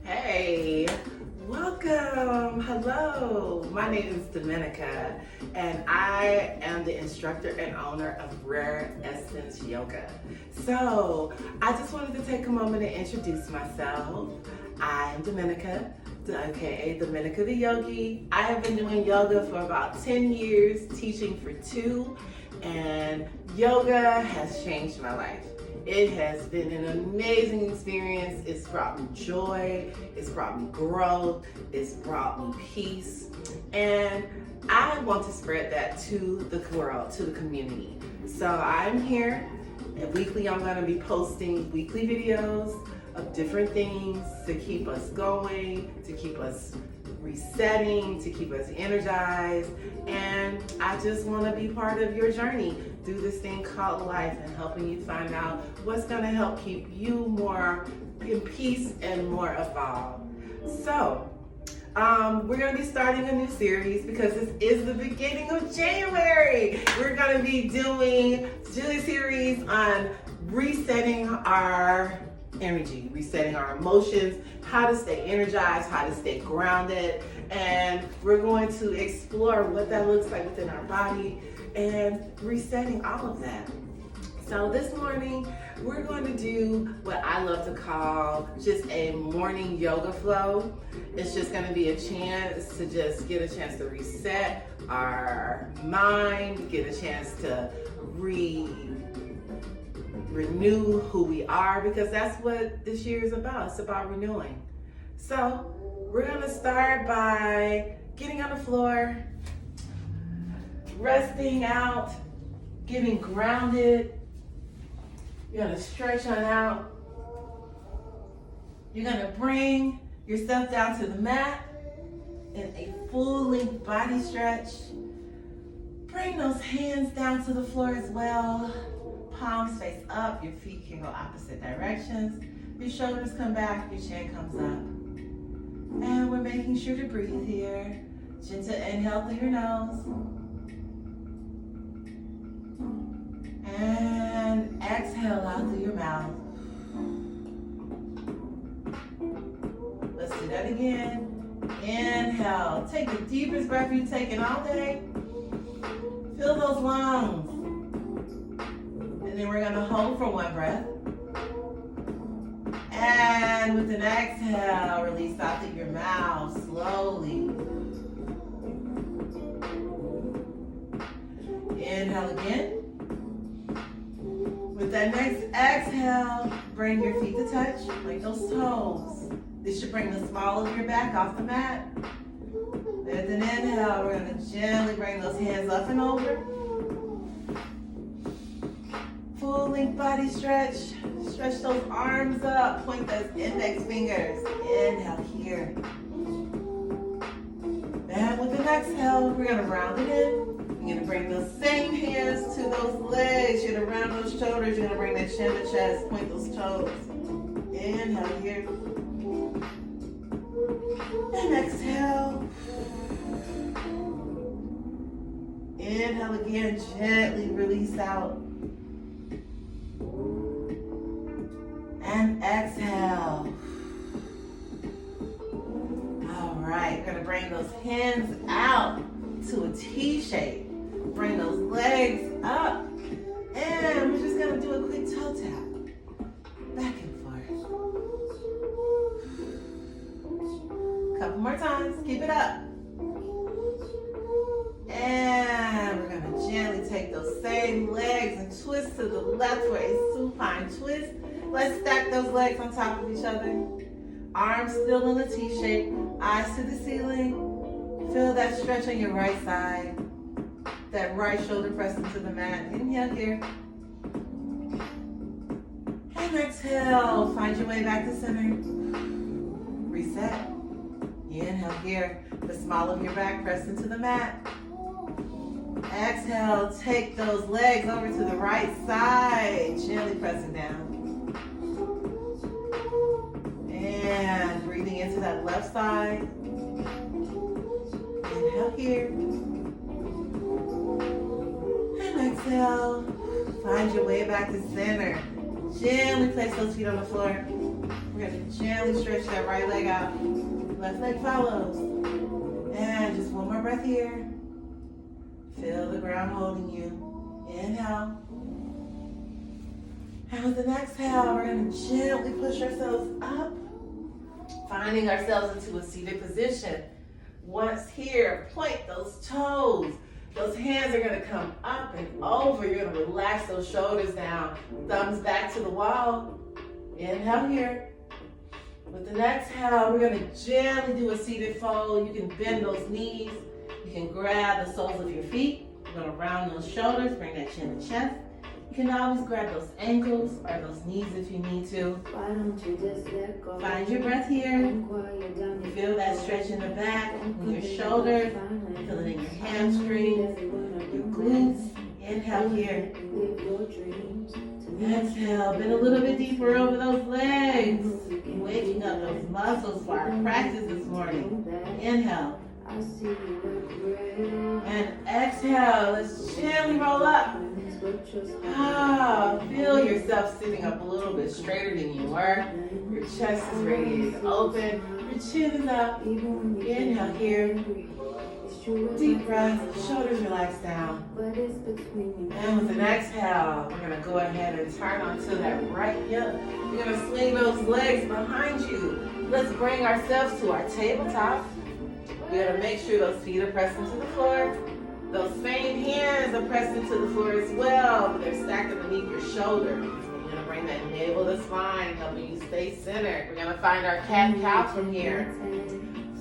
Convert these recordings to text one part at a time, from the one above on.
Hey, welcome. Hello. My name is Dominica, and I am the instructor and owner of Rare Essence Yoga. So, I just wanted to take a moment to introduce myself. I'm Dominica, aka Dominica the Yogi. I have been doing yoga for about 10 years, teaching for 2, and yoga has changed my life. It has been an amazing experience. It's brought me joy, it's brought me growth, it's brought me peace, and I want to spread that to the world, to the community. So I'm here, and weekly I'm going to be posting weekly videos of different things to keep us going, to keep us resetting, to keep us energized, and I just want to be part of your journey through this thing called life and helping you find out what's going to help keep you more in peace and more evolved. So we're going to be starting a new series because this is the beginning of January. We're going to be doing a series on resetting our energy, resetting our emotions, how to stay energized, how to stay grounded, and we're going to explore what that looks like within our body and resetting all of that. So this morning, we're going to do what I love to call just a morning yoga flow. It's just going to be a chance to just get a chance to reset our mind, get a chance to renew who we are, because that's what this year is about. It's about renewing. So we're going to start by getting on the floor, resting out, getting grounded. You're going to stretch on out. You're going to bring yourself down to the mat in a full length body stretch. Bring those hands down to the floor as well. Palms face up, your feet can go opposite directions. Your shoulders come back, your chin comes up. And we're making sure to breathe here. Gentle inhale through your nose. And exhale out through your mouth. Let's do that again. Inhale. Take the deepest breath you've taken all day. Fill those lungs. And then we're going to hold for 1 breath. And with an exhale, release out through your mouth slowly. Inhale again. With that next exhale, bring your feet to touch, like those toes. This should bring the small of your back off the mat. With an inhale, we're going to gently bring those hands up and over. Full length body stretch. Stretch those arms up. Point those index fingers. Inhale here. And with an exhale, we're going to round it in. You're going to bring those same hands to those legs. You're going to round those shoulders. You're going to bring that chin to chest. Point those toes. Inhale here. And exhale. Inhale again. Gently release out. And exhale. All right, we're gonna bring those hands out to a T shape. Bring those legs up. And we're just gonna do a quick toe tap. Back and forth. Couple more times, keep it up. And we're gonna gently take those same legs and twist to the left for a supine twist. Let's stack those legs on top of each other. Arms still in the T shape, eyes to the ceiling. Feel that stretch on your right side. That right shoulder pressed into the mat. Inhale here. And exhale. Find your way back to center. Reset. Inhale here. The small of your back pressed into the mat. Exhale. Take those legs over to the right side. Gently pressing down. And breathing into that left side. Inhale here. And exhale. Find your way back to center. Gently place those feet on the floor. We're going to gently gently stretch that right leg out. Left leg follows. And just one more breath here. Feel the ground holding you. Inhale. And with an exhale, we're going to gently push ourselves up, finding ourselves into a seated position. Once here, point those toes. Those hands are going to come up and over. You're going to relax those shoulders down. Thumbs back to the wall. Inhale here. With an exhale, we're going to gently do a seated fold. You can bend those knees. You can grab the soles of your feet. You're going to round those shoulders, bring that chin to chest. You can always grab those ankles or those knees if you need to. Why don't you just let go? Find your breath here. Feel that stretch in the back, in your shoulders. Feel it in your hamstrings, your glutes. Inhale here. Exhale. Bend a little bit deeper over those legs. Waking up those muscles for our practice this morning. Inhale. And exhale. Let's gently roll up. Feel yourself sitting up a little bit straighter than you were. Your chest is radiated open. Your chin is up. Inhale here. Deep breath. Shoulders relax down. And with an exhale, we're going to go ahead and turn onto that right hip. You're going to swing those legs behind you. Let's bring ourselves to our tabletop. We're going to make sure those feet are pressed into the floor. Those same hands are pressed into the floor as well, but they're stacked underneath your shoulder. You're going to bring that navel to spine, helping you stay centered. We're going to find our cat and cow from here.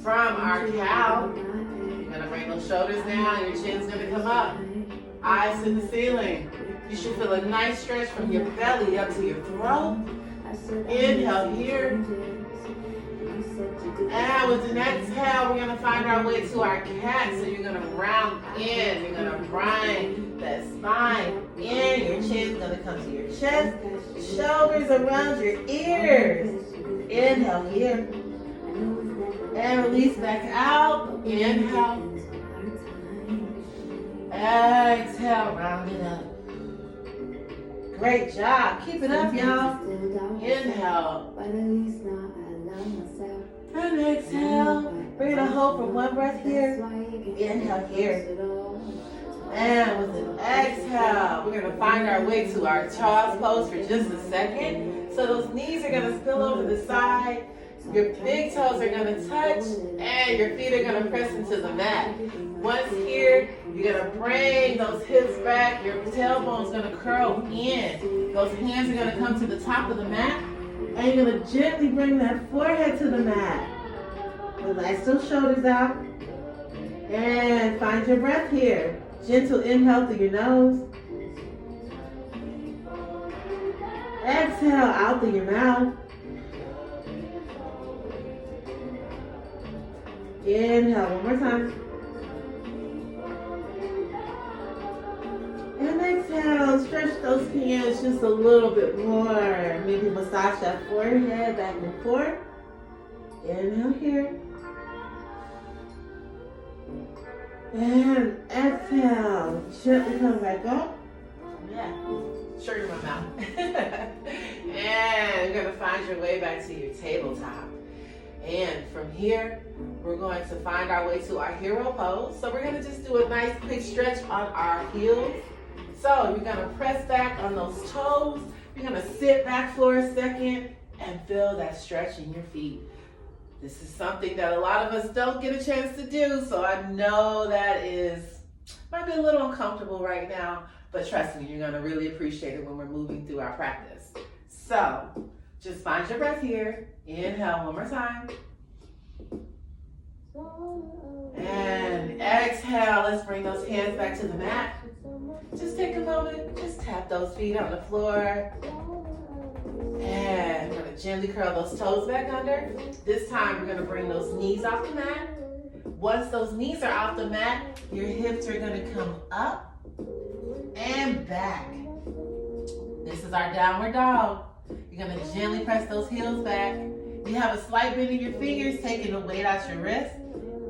From our cow, you're going to bring those shoulders down. Your chin's going to come up. Eyes to the ceiling. You should feel a nice stretch from your belly up to your throat. Inhale here. And with an exhale, we're going to find our way to our cat. So you're going to round in. You're going to bring that spine in. Your chin's going to come to your chest. Shoulders around your ears. Inhale here. And release back out. Inhale. Exhale, round it up. Great job. Keep it up, y'all. Inhale. And exhale. Bring it a hold for one breath here. Inhale here. And with an exhale, we're going to find our way to our child's pose for just a second. So those knees are going to spill over the side. Your big toes are going to touch. And your feet are going to press into the mat. Once here, you're going to bring those hips back. Your tailbone's going to curl in. Those hands are going to come to the top of the mat. And you're going to gently bring that forehead to the mat. Relax those shoulders out. And find your breath here. Gentle inhale through your nose. Exhale out through your mouth. Inhale one more time. And exhale, stretch those hands just a little bit more. Maybe massage that forehead back and forth. Inhale here. And exhale. Gently come back up. Yeah, sugar in my mouth. And you're going to find your way back to your tabletop. And from here, we're going to find our way to our hero pose. So we're going to just do a nice quick stretch on our heels. So you're going to press back on those toes. You're going to sit back for a second and feel that stretch in your feet. This is something that a lot of us don't get a chance to do. So I know that might be a little uncomfortable right now, but trust me, you're going to really appreciate it when we're moving through our practice. So just find your breath here. Inhale one more time. And exhale. Let's bring those hands back to the mat. Just take a moment. Just tap those feet on the floor. And we're going to gently curl those toes back under. This time we're going to bring those knees off the mat. Once those knees are off the mat, your hips are going to come up and back. This is our downward dog. You're going to gently press those heels back. You have a slight bend in your fingers, taking the weight out your wrist.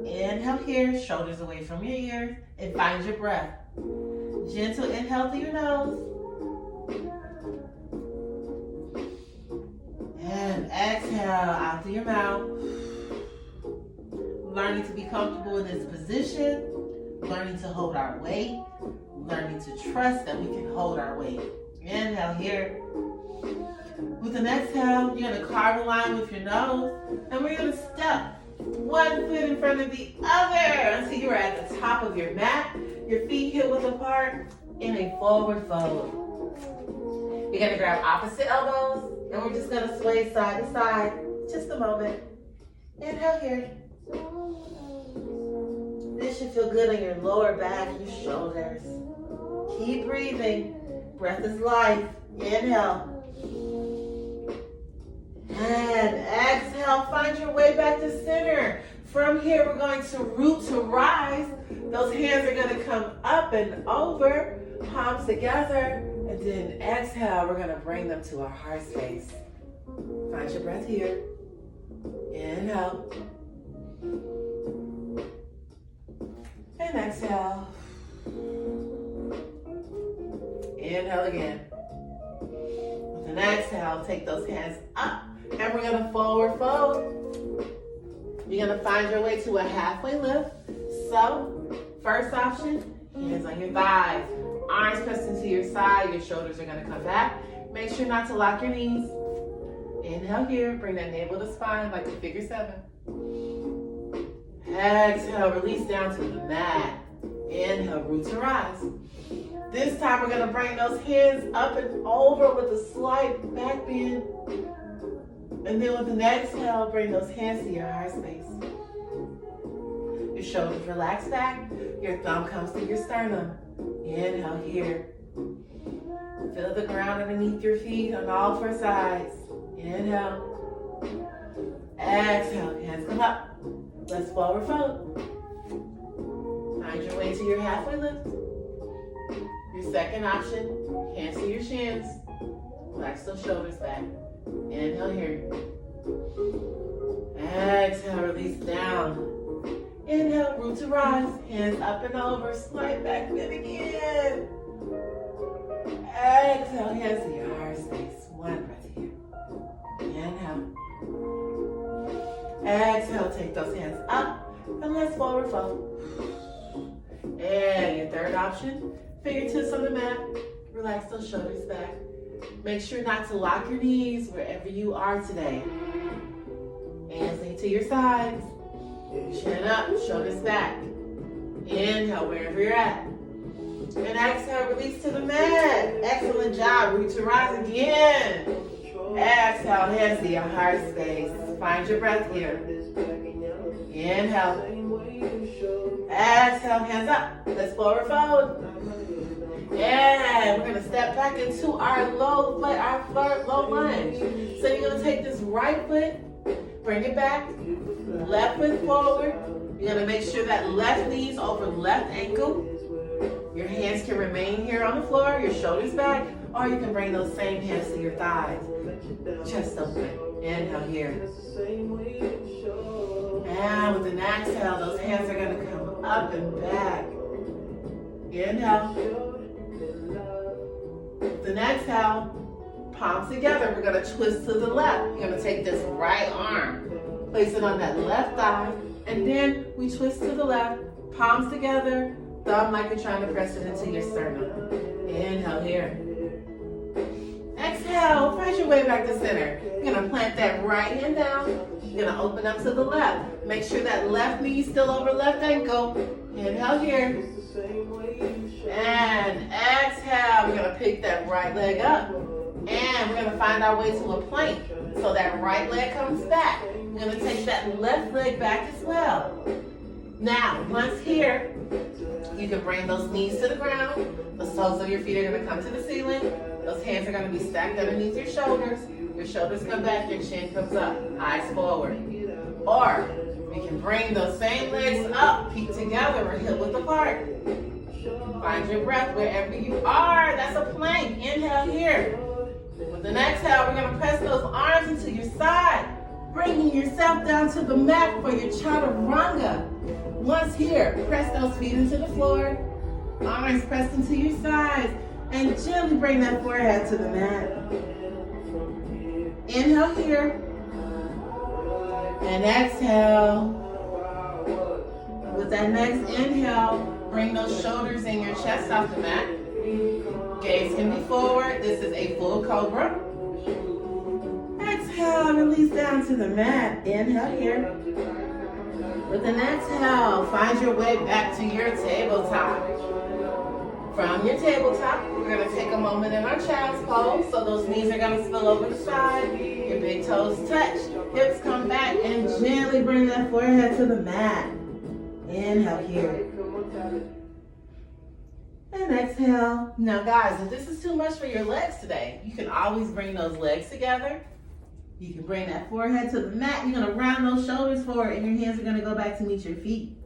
Inhale here, shoulders away from your ears, and find your breath. Gentle inhale through your nose. And exhale out through your mouth. Learning to be comfortable in this position. Learning to hold our weight. Learning to trust that we can hold our weight. Inhale here. With an exhale, you're going to carve a line with your nose. And we're going to step one foot in front of the other until you're at the top of your mat. Your feet hip width apart in a forward fold. You're going to grab opposite elbows. And we're just going to sway side to side. Just a moment. Inhale here. This should feel good on your lower back, your shoulders. Keep breathing. Breath is life. Inhale. And exhale. Find your way back to center. From here, we're going to root to rise. Those hands are going to come up and over. Palms together. And then exhale, we're going to bring them to our heart space. Find your breath here. Inhale. And exhale. Inhale again. With an exhale, take those hands up. And we're going to forward fold. You're going to find your way to a halfway lift. So, first option, hands on your thighs. Arms pressed into your side. Your shoulders are going to come back. Make sure not to lock your knees. Inhale here. Bring that navel to spine like a figure 7. Exhale, release down to the mat. Inhale, root to rise. This time we're going to bring those hands up and over with a slight back bend. And then with an exhale, bring those hands to your heart space. Your shoulders relax back. Your thumb comes to your sternum. Inhale here. Feel the ground underneath your feet on all 4 sides. Inhale. Exhale, hands come up. Let's forward fold. Find your way to your halfway lift. Your second option, hands to your shins. Relax those shoulders back. Inhale here. Exhale, release down. Inhale, root to rise. Hands up and over. Slight back bend again. Exhale, hands to your heart space. One breath here. Inhale. Exhale, take those hands up. And let's forward fold. And your third option, fingertips on the mat. Relax those shoulders back. Make sure not to lock your knees wherever you are today. Hands lean to your sides. Chin up, shoulders back. Inhale wherever you're at. And exhale, release to the mat. Excellent job. Root to rise again. Exhale, hands to your heart space. Find your breath here. Inhale. Exhale, hands up. Let's forward fold. And we're going to step back into our low lunge. So you're going to take this right foot, bring it back, left foot forward. You're going to make sure that left knee's over left ankle. Your hands can remain here on the floor, your shoulders back, or you can bring those same hands to your thighs. Chest open. Inhale here. And with an exhale, those hands are going to come up and back. Inhale. With an exhale, palms together, we're going to twist to the left. You're going to take this right arm, place it on that left thigh, and then we twist to the left, palms together, thumb like you're trying to press it into your sternum. Inhale here. Exhale, find your way back to center. You're going to plant that right hand down. You're going to open up to the left. Make sure that left knee is still over left ankle. Inhale here. And exhale, we're going to pick that right leg up. And we're going to find our way to a plank. So that right leg comes back. We're going to take that left leg back as well. Now, once here, you can bring those knees to the ground. The soles of your feet are going to come to the ceiling. Those hands are going to be stacked underneath your shoulders. Your shoulders come back, your chin comes up, eyes forward. Or you can bring those same legs up, feet together, or hip width apart. Find your breath wherever you are. That's a plank. Inhale here. With an exhale, we're going to press those arms into your side, bringing yourself down to the mat for your chaturanga. Once here, press those feet into the floor, arms pressed into your sides, and gently bring that forehead to the mat. Inhale here. And exhale. With that next inhale, bring those shoulders and your chest off the mat. Gaze can be forward. This is a full cobra. Exhale, release down to the mat. Inhale here. With an exhale, find your way back to your tabletop. From your tabletop, we're going to take a moment in our child's pose. So those knees are going to spill over the side. Your big toes touch. Hips come back and gently bring that forehead to the mat. Inhale here. And exhale. Now guys, if this is too much for your legs today, you can always bring those legs together. You can bring that forehead to the mat. You're going to round those shoulders forward and your hands are going to go back to meet your feet.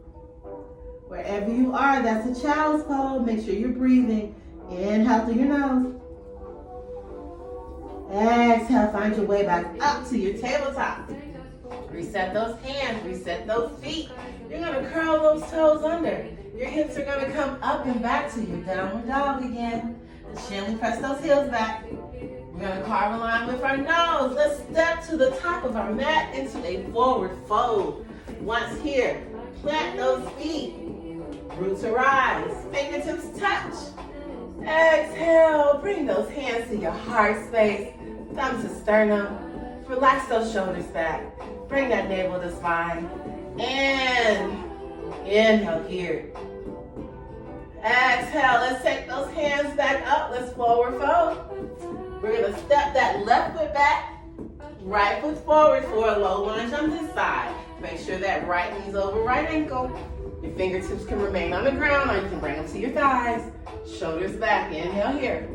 Wherever you are, that's a child's pose. Make sure you're breathing. Inhale through your nose. Exhale, find your way back up to your tabletop. Reset those hands, reset those feet. You're going to curl those toes under. Your hips are going to come up and back to your downward dog again. And gently press those heels back. We're going to carve a line with our nose. Let's step to the top of our mat into a forward fold. Once here, plant those feet. Roots arise, fingertips touch. Exhale, bring those hands to your heart space. Thumbs to sternum. Relax those shoulders back. Bring that navel to spine. And inhale here. Exhale, let's take those hands back up. Let's forward fold. We're going to step that left foot back, right foot forward for a low lunge on this side. Make sure that right knee's over right ankle. Your fingertips can remain on the ground or you can bring them to your thighs. Shoulders back, inhale here.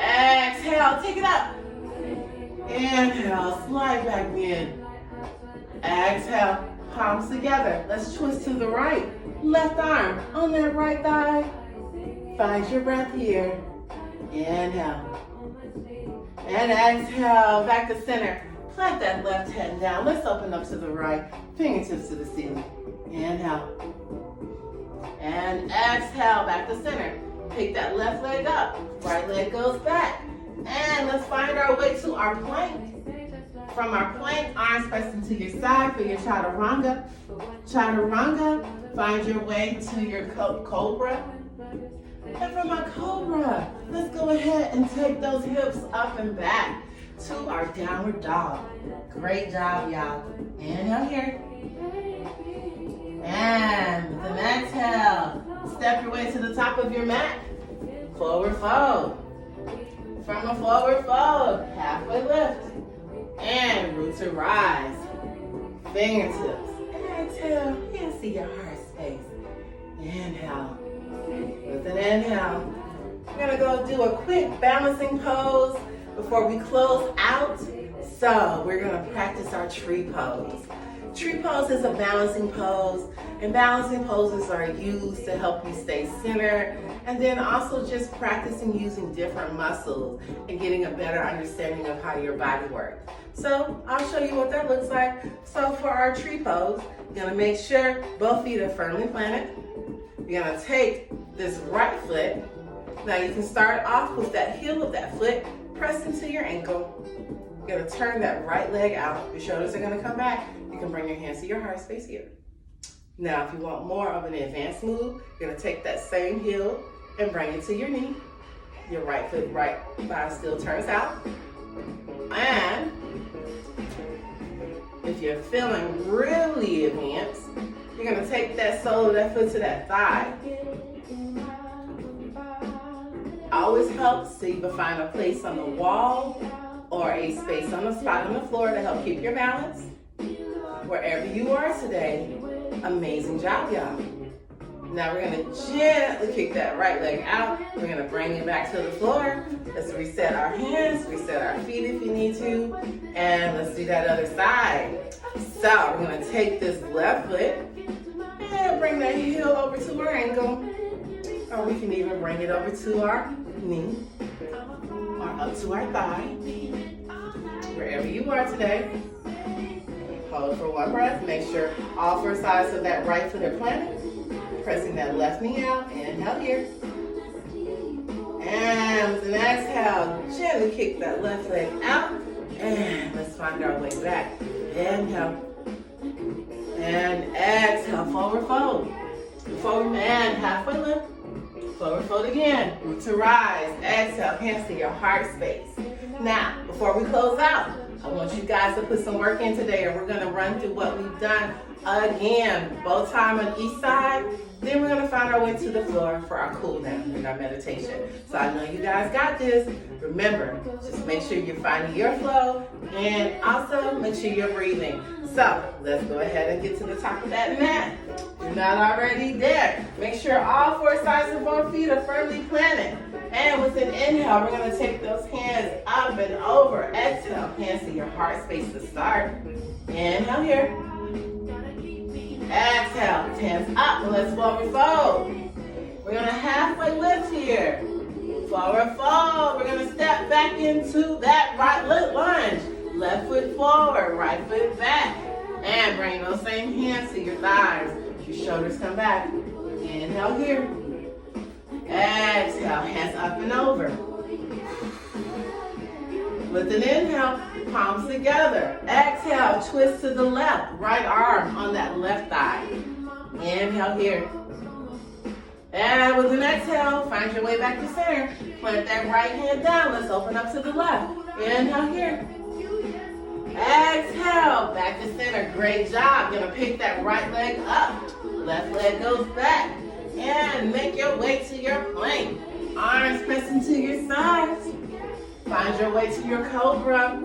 Exhale, take it up. Inhale, slide back in. Exhale, palms together. Let's twist to the right. Left arm on that right thigh. Find your breath here. Inhale. And exhale, back to center. Plant that left hand down. Let's open up to the right. Fingertips to the ceiling. Inhale. And exhale, back to center. Pick that left leg up. Right leg goes back. And let's find our way to our plank. From our plank, arms pressed into your side for your chaturanga. Chaturanga, find your way to your cobra. And from our cobra, let's go ahead and take those hips up and back to our downward dog. Great job, y'all. Inhale here. And with an exhale, step your way to the top of your mat. Forward fold. From a forward fold, halfway lift. And root to rise. Fingertips. Exhale. You can see your heart space. Inhale. With an inhale, we're going to go do a quick balancing pose before we close out. So we're going to practice our tree pose. Tree pose is a balancing pose, and balancing poses are used to help you stay centered, and then also just practicing using different muscles and getting a better understanding of how your body works. So I'll show you what that looks like. So for our tree pose, you're gonna make sure both feet are firmly planted. You're gonna take this right foot. Now you can start off with that heel of that foot, press into your ankle. You're gonna turn that right leg out. Your shoulders are gonna come back. You can bring your hands to your heart space here. Now, if you want more of an advanced move, you're gonna take that same heel and bring it to your knee. Your right foot, right thigh still turns out. And if you're feeling really advanced, you're gonna take that sole of that foot to that thigh. Always helps to either find a place on the wall or a space on the spot on the floor to help keep your balance. Wherever you are today, amazing job, y'all. Now we're gonna gently kick that right leg out. We're gonna bring it back to the floor. Let's reset our hands, reset our feet if you need to, and let's do that other side. So we're gonna take this left foot and bring that heel over to our ankle, or we can even bring it over to our knee, or up to our thigh. Wherever you are today, hold for one breath. Make sure all four sides of that right foot are planted. Pressing that left knee out. Inhale here. And with an exhale, gently kick that left leg out. And let's find our way back. Inhale. And exhale, forward fold. Forward and halfway lift. Forward fold again. Root to rise. Exhale, hands to your heart space. Now, before we close out, I want you guys to put some work in today, and we're going to run through what we've done again. Both time on each side. Then we're going to find our way to the floor for our cool down and our meditation. So I know you guys got this. Remember, just make sure you're finding your flow, and also make sure you're breathing. So let's go ahead and get to the top of that mat. If you're not already there, make sure all four sides of our feet are firmly planted. And with an inhale, we're going to take those hands up and over. Exhale, hands to your heart space to start. Inhale here. Exhale, hands up, and let's forward fold. We're going to halfway lift here. Forward fold. We're going to step back into that right leg lunge. Left foot forward, right foot back. And bring those same hands to your thighs. Your shoulders come back. Inhale here. Exhale, hands up and over. With an inhale, palms together. Exhale, twist to the left. Right arm on that left thigh. Inhale here. And with an exhale, find your way back to center. Plant that right hand down. Let's open up to the left. Inhale here. Exhale, back to center. Great job. Gonna pick that right leg up. Left leg goes back. And make your way to your plank. Arms pressing to your sides. Find your way to your cobra.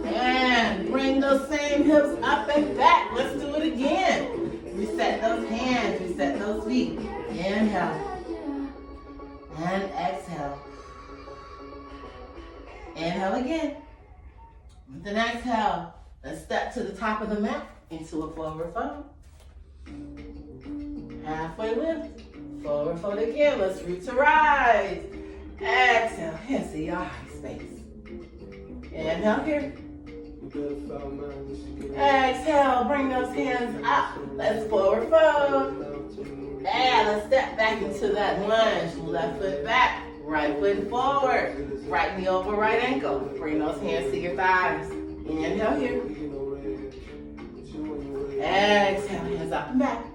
And bring those same hips up and back. Let's do it again. Reset those hands. Reset those feet. Inhale. And exhale. Inhale again. With an exhale, let's step to the top of the mat into a forward fold. Halfway lift. Forward fold again. Let's root to rise. Exhale, hands to your heart space. Inhale here. Exhale, bring those hands up. Let's forward fold. And let's step back into that lunge. Left foot back, right foot forward. Right knee over right ankle. Bring those hands to your thighs. Inhale here. Exhale, hands up and back.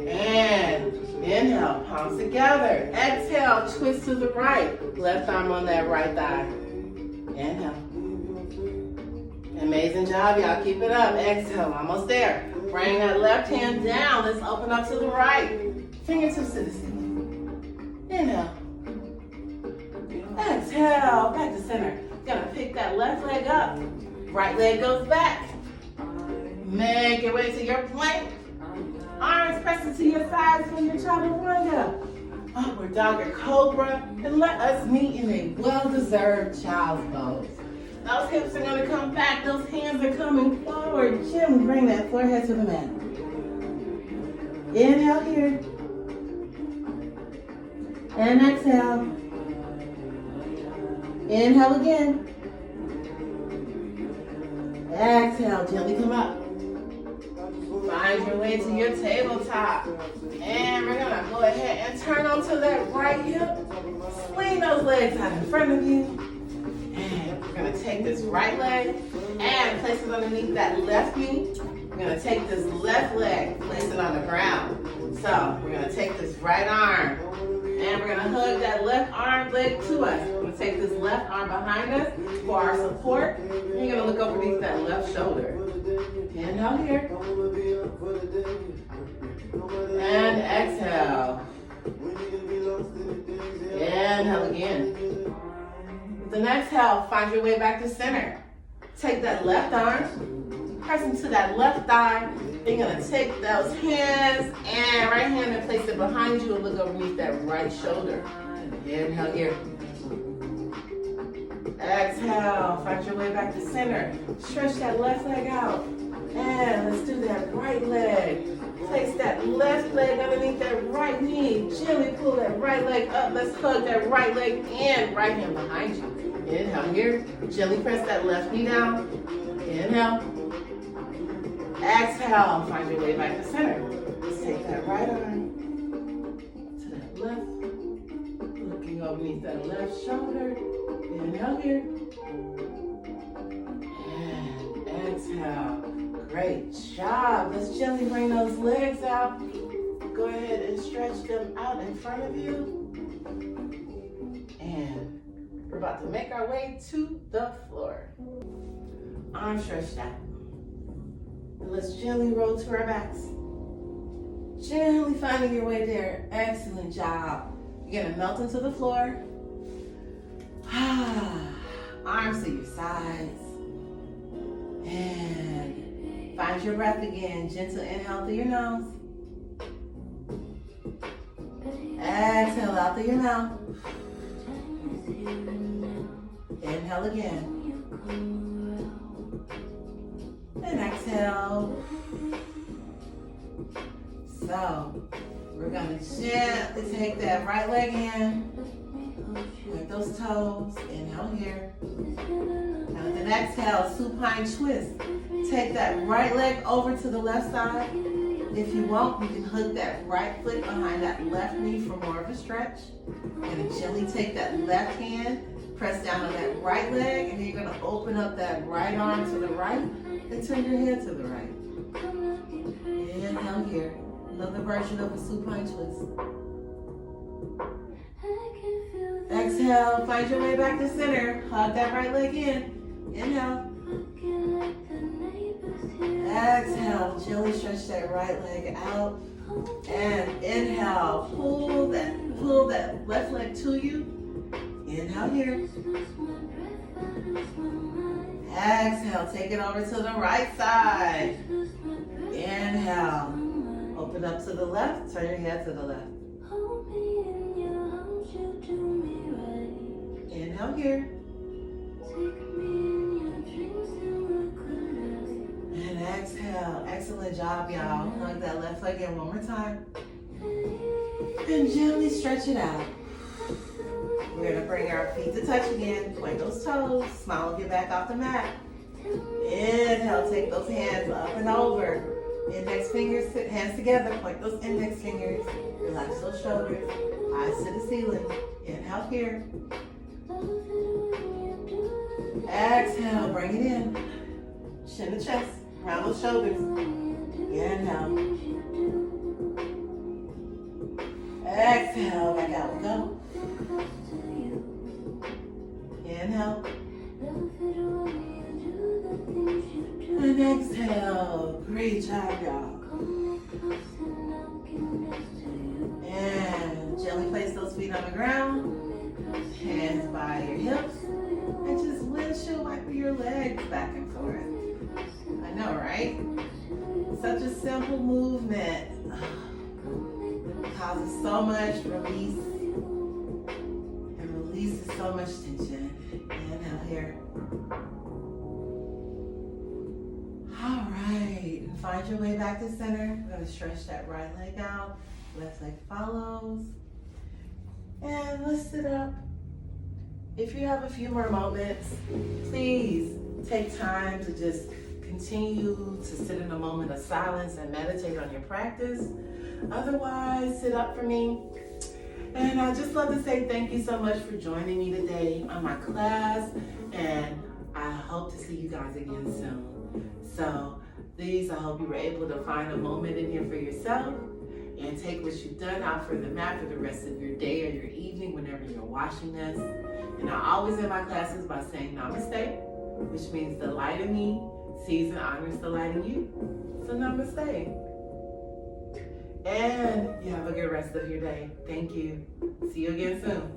And inhale, palms together. Exhale, twist to the right. Left arm on that right thigh. Inhale. Amazing job, y'all. Keep it up. Exhale, almost there. Bring that left hand down. Let's open up to the right. Fingertips to the ceiling. Inhale. Exhale, back to center. Gonna pick that left leg up. Right leg goes back. Make your way to your plank. Arms pressing to your sides when you're chaturanga. Upward dog or cobra. And let us meet in a well-deserved child's pose. Those hips are going to come back. Those hands are coming forward. Gently bring that forehead to the mat. Inhale here. And exhale. Inhale again. Exhale, gently come up. Find your way to your tabletop. And we're gonna go ahead and turn onto that right hip. Swing those legs out in front of you. And we're gonna take this right leg and place it underneath that left knee. We're gonna take this left leg, place it on the ground. So we're gonna take this right arm and we're gonna hug that left arm leg to us. We're gonna take this left arm behind us for our support. And you're gonna look underneath that left shoulder. Inhale here. And exhale. Inhale again. With an exhale, find your way back to center. Take that left arm, press into that left thigh. Then you're gonna take those hands and right hand and place it behind you and look underneath that right shoulder. Inhale here. Exhale, find your way back to center. Stretch that left leg out. And let's do that right leg. Place that left leg underneath that right knee. Gently pull that right leg up. Let's hug that right leg and right hand behind you. Inhale here. Gently press that left knee down. Inhale. Exhale. Find your way back to center. Let's take that right arm to that left. Looking underneath that left shoulder. Inhale here. And exhale. Great job. Let's gently bring those legs out. Go ahead and stretch them out in front of you. And we're about to make our way to the floor. Arms stretched out. And let's gently roll to our backs. Gently finding your way there. Excellent job. You're gonna melt into the floor. Arms to your sides. And find your breath again. Gentle inhale through your nose. Exhale out through your mouth. Inhale again. And exhale. So, we're gonna gently take that right leg in. With those toes. Inhale here. Now with an exhale, supine twist. Take that right leg over to the left side. If you want, you can hook that right foot behind that left knee for more of a stretch. And gently take that left hand, press down on that right leg, and then you're gonna open up that right arm to the right and turn your head to the right. Inhale here. Another version of a supine twist. Exhale, find your way back to center. Hug that right leg in. Inhale. Exhale, gently stretch that right leg out. And inhale, pull that left leg to you. Inhale here. Exhale, take it over to the right side. Inhale, open up to the left, turn your head to the left. Inhale here. And exhale. Excellent job, y'all. Hug that left leg in one more time. And gently stretch it out. We're going to bring our feet to touch again. Point those toes. Smile and get back off the mat. Inhale. Take those hands up and over. Index fingers, hands together. Point those index fingers. Relax those shoulders. Eyes to the ceiling. Inhale here. Exhale, bring it in. Chin to chest, round those shoulders. Inhale. Exhale, back out we go. Inhale. And exhale. Great job, y'all. And gently place those feet on the ground. Hands by your hips. And just windshield wipe your legs back and forth. I know, right? Such a simple movement. Causes so much release. And releases so much tension. Inhale here. All right. And find your way back to center. We're going to stretch that right leg out. Left leg follows. And let's sit up. If you have a few more moments, please take time to just continue to sit in a moment of silence and meditate on your practice. Otherwise, sit up for me. And I'd just love to say thank you so much for joining me today on my class. And I hope to see you guys again soon. So please, I hope you were able to find a moment in here for yourself and take what you've done out for the mat for the rest of your day or your evening whenever you're watching this. And I always end my classes by saying namaste, which means the light in me sees and honors the light in you. So namaste. And you have a good rest of your day. Thank you. See you again soon.